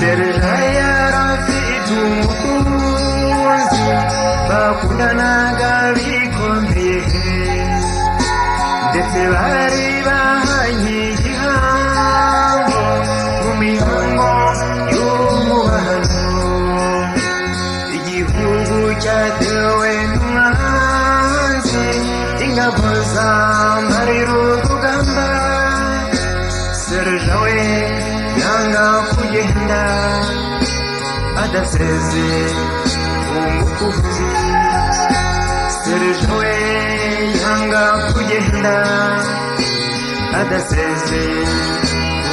Serja yarafite umukunzi bakundanaga bikomeye ndetse bari bahanye igihango mu mihango y'umubano. Igihugu cyatewe n'umwanzi, ingabo zambarira urugamba. Serja we yanga kugenda adaseze umukunzi. Serja we yanga kugenda adaseze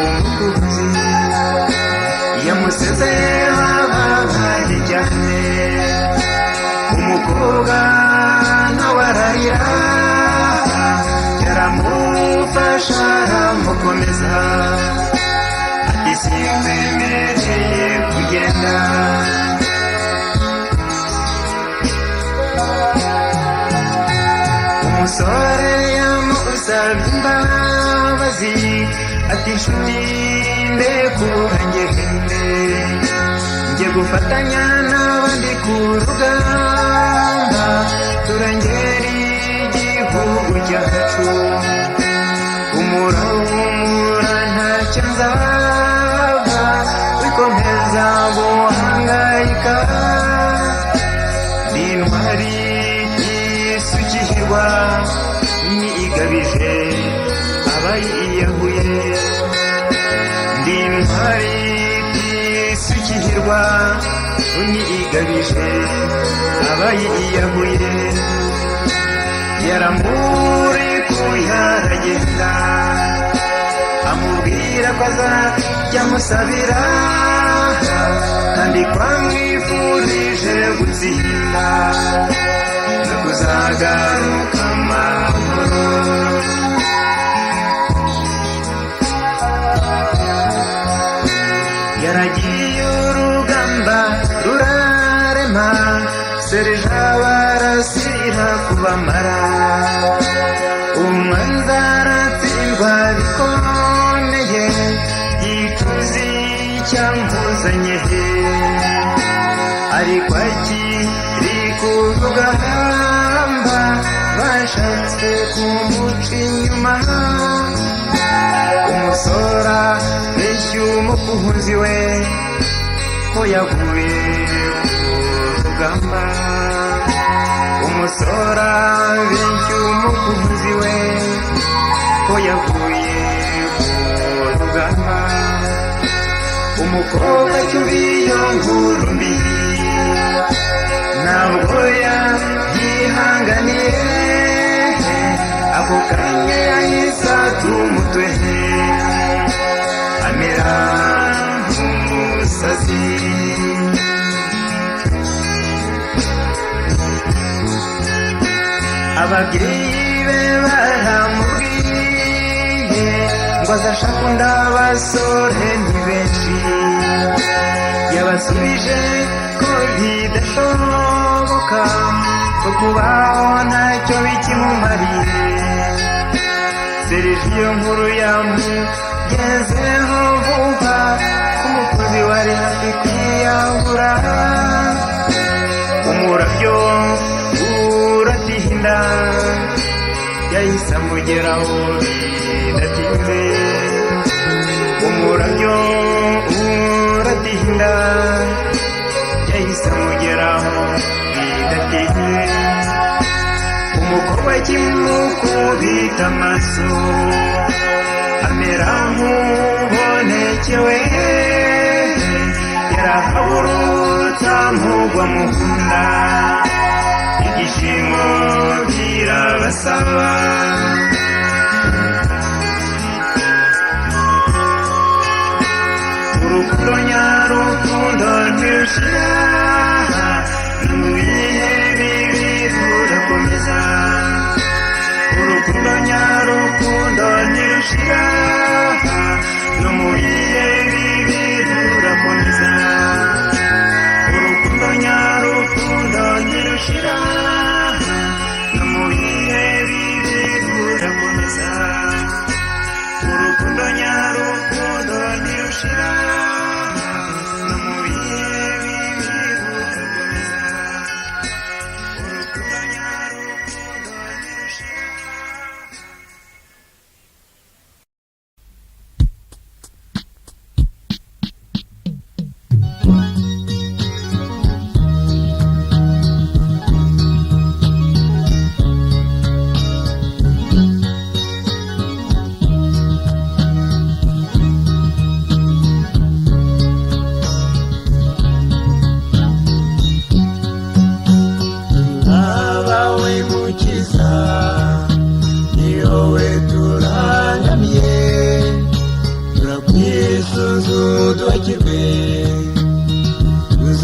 umukunzi. Yamuseze babaye cyane, umukobwa nawe ararira, yaramufasha aramukomeza ati sinkwemereye kugenda. Umusore yamusabye imbabazi ati nshuti ndekura ngende njye gufatanya n'abandi ku rugamba turengera igihugu cyacu. Humura ntacyo nzaba wikomeza guhangayika, ni intwari isukirwa nigabije abayiyahuye. Ndi intwari isukirwa nigabije abayiyahuye. Yaramurekuye aragenda amubwira ko azajya amusabira kandi ko amwifurije gutsinda no kuzagaruka amahoro. Yaragiye urugamba rurarema, Serja barasira kubamara. Umwanzi aratsindwa bikomeye, yicuza icyamuzanye ariko akiri ku rugamba bashatse kumuca inyuma. Umusora beshyuye umukunzi we ko yaguye ku rugamba. Umusora beshyuye umukunzi we ko yaguye ku rugamba. Umukobwa cyubiyo nkuru mbi ntabwo yihanganiye, ako kanya yahise ata umutwe amera nk'umusazi. Ababyeyi be baramubwiye ngo azashaka undi abasore ni benshi. Yabasubije ko bidashoboka ko kubaho ntacyo bikimumariye. Serja iyo nkuru yamugezeho vuba, umukozi wari hafi kwiyahura. Umurabyo uratinda yahise amugeraho bidatinze. Umurabyo uratinda yahise amugeraho bidatinze. Umukobwa akimukubita amaso amera nk'ubonekewe, yarahagurutse amugwa mu nda, ibyishimo birabasaba. Urukundo nyarukundo ntirushira, no mu bihe bibi rurakomeza. Urukundo nyarukundo ntirushira, no mu bihe bibi rurakomeza. Urukundo nyarukundo ntirushira, no mu bihe bibi rurakomeza. Urukundo nyarukundo ntirushira,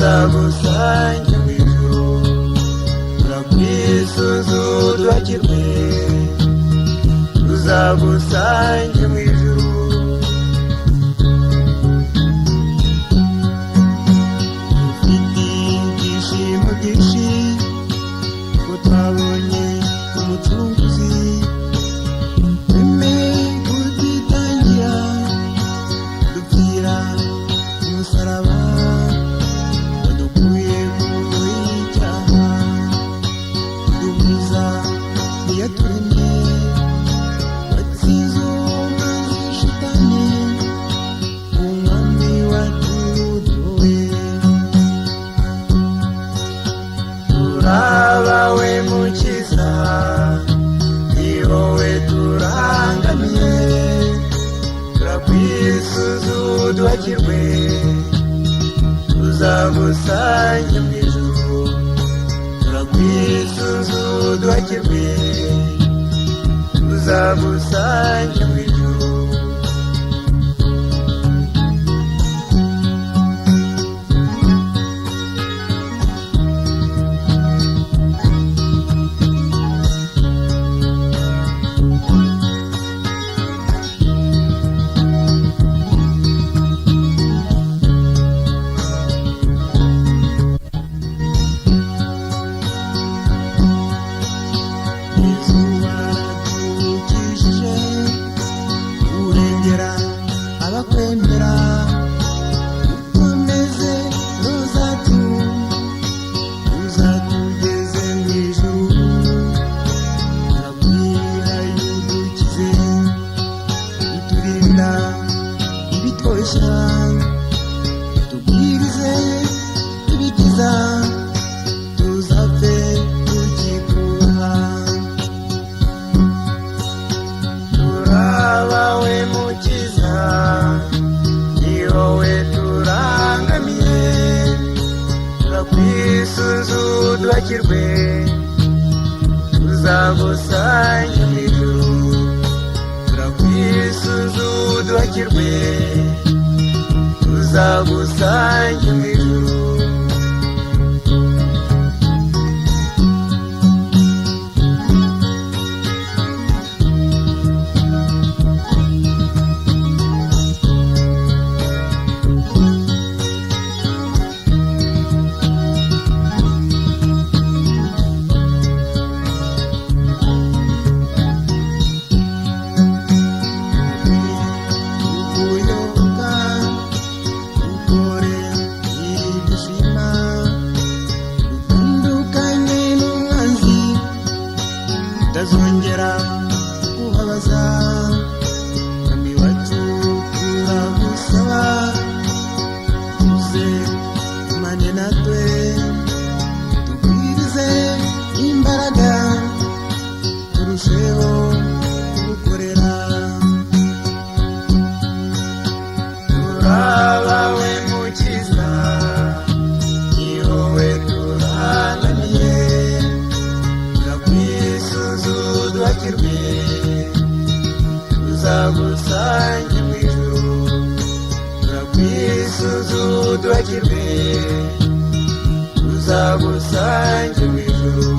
tuzagusange mu ijuru turakwisuzuduhakirwe tuzagusange mu ijuru dufite ibyishimo byinshi ko twabonye umucunguzi wemeye kutitangira dupfira umusaraba wadukuye mu ngoyi y'icyaha duhuza iyaturemye watsinze umwanzi shitani umwami wacu duwe turabawe mukiza ni wowe turangamiye turakwisuzuduhakirwe tuzagusange mu ijuru turakwisuzuduhakirwe tuzagusange mu ijuru izuba ryukishije urengera abakwemera ukomeze rozatu uzatugeze mu ijuru turabwira yudukize uturinda ibitwoshya tubwirize ibikiza tuzapfe tukikuha turabawe mukiza ni wowe turangamiye turakwisuzuduhakirwe tuzagusange mu ijuru turakwisuzuduhakirwe tuzagusange mu ijuru uyoboka ukore ibishima utandukanye n'umwanzi utazongera kubabaza mwami wacu turagusaba tuze umane natwe tubwirize imbaraga turusheho kugukorera turabawe mukiza ni wowe turangamiye turakwisuzuduhakirwe tuzagusange mu ijuru turakwisuzuduhakirwe tuzagusange mu ijuru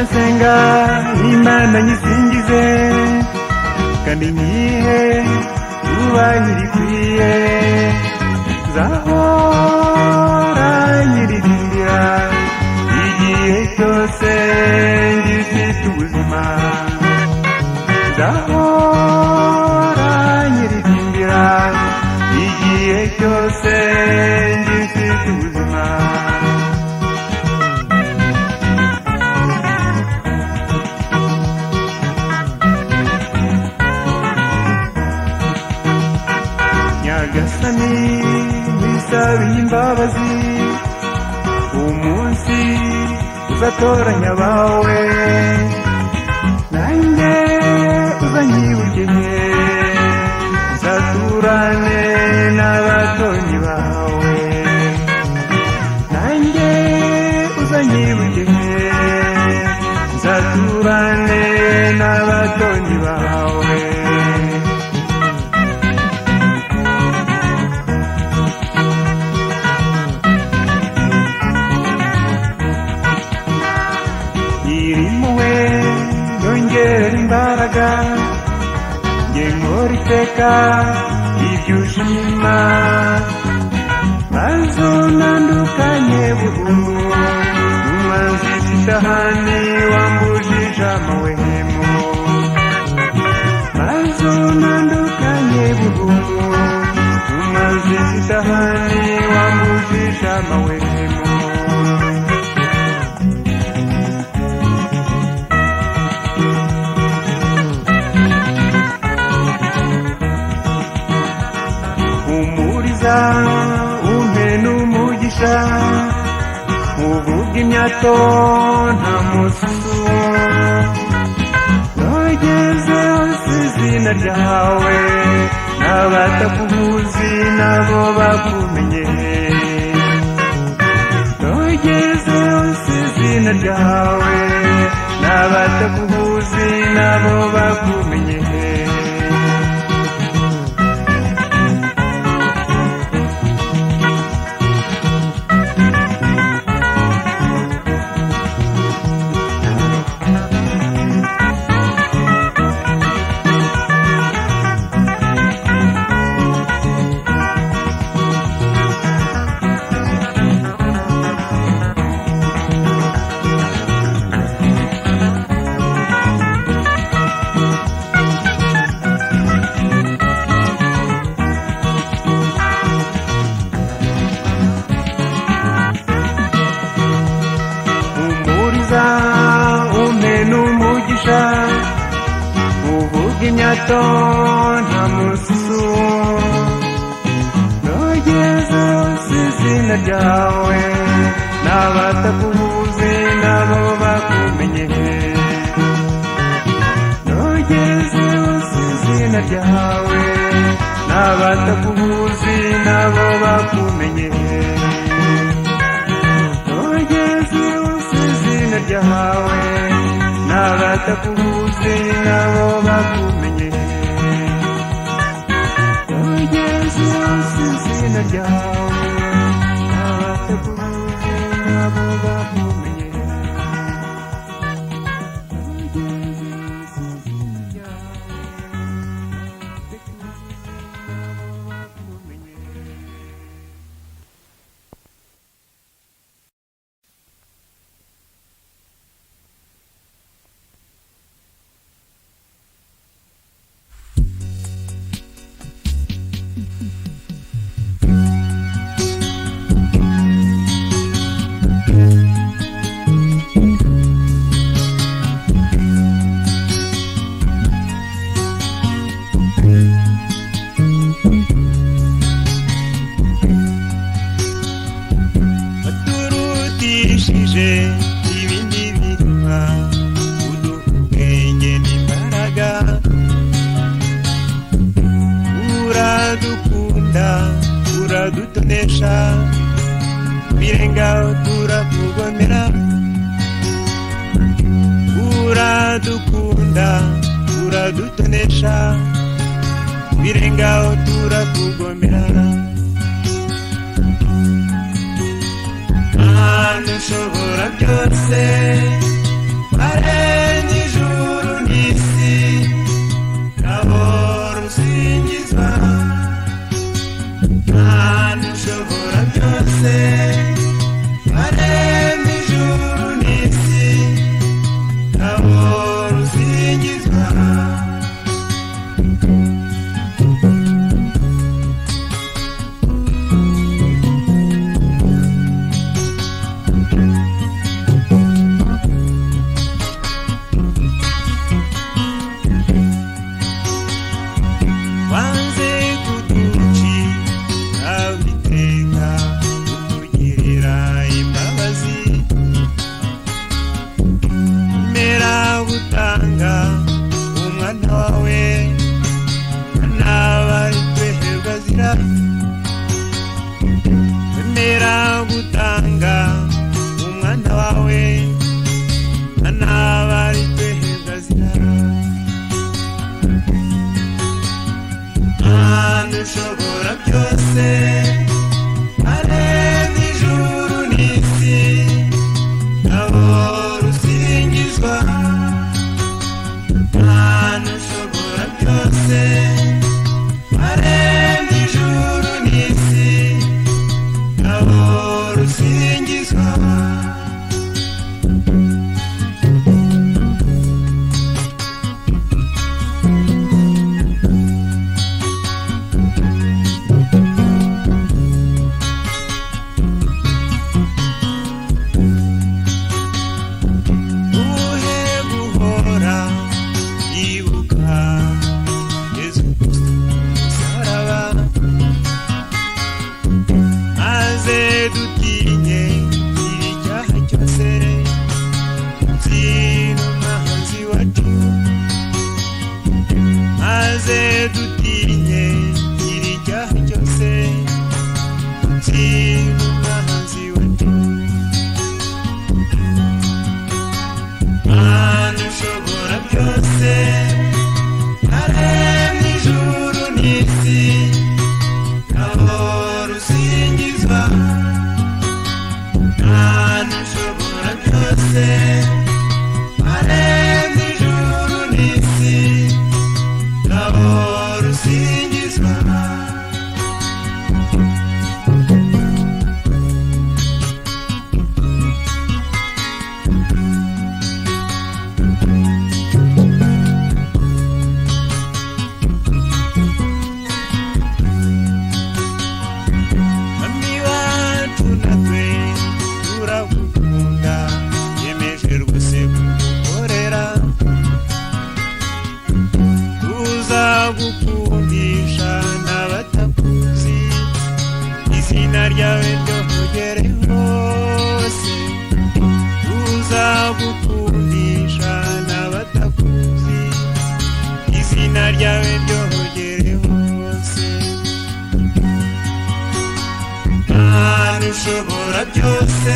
nzajya nsenga Imana nyisingize kandi nyihe yubahiro ikwiye nzahora nyiririmbira igihe cyose ngifite ubuzima nzahora nyiririmbira igihe cyose ngifite ubuzima Nyagasani wisabiye imbabazi umunsi uzatoranya abawe nanjye uzanyibukenye uzaturane n'abatonyi bawe nanjye uzanyibukenye uzaturane n'abatonyi bawe Irimwe yongera imbaraga nge nkora iteka ibyo ushima maze unandukanye burundu n'umwanzi shitani wambujije amahwemo maze unandukanye burundu n'umwanzi shitani wambujije amahwemo umpe n'umugisha uvuga imyato nta mususu nogeze hose izina ryawe n'abatakubuzi nabo bakumenye nogeze hose izina ryawe n'abatakubuzi nabo bakumenye umpe n'umugisha uvuga imyato nta mususu nogeze hose izina ryawe n'abatakubuzi nabo bakumenye nogeze hose izina ryawe n'abatakubuzi nabo bakumenye nogeze hose izina ryawe n'abatakubuzi nabo bakumenye nogeze hose izina ryawe n'abatakubuzi nabo bakumenye ibindi biruma ubwenge n'imbaraga uradukunda uradutonesha birengaho turakugomera uradukunda uradutonesha birengaho turakugomera ahantu ushobora byose byose waremye ijuru n'isi ahora usingizwa wanze kuducira witeka utugirira imbabazi mera gutanga umwana wawe n'abari twehebwa zira mera gutanga umwana wawe n'abari twehebwa zira ushobora byose aremye ijuru n'isi ahora usingizwa ushobora byose aremye ijuru n'isi ahora usingizwa dutinye iri cyaha cyose nzira umuhanzi wacu Mana ushobora byose aremye ijuru n'isi ahora usingizwa Mana ushobora byose aremye ijuru n'isi ahora usingizwa Mami wacu natwe turagukunda yemeje rwose kugukorera tuzagukundisha n'abatakuzi izina ryawe ryohogere hose tuzagukundisha n'abatakuzi izina ryawe ryohogere hose Mana ushobora byose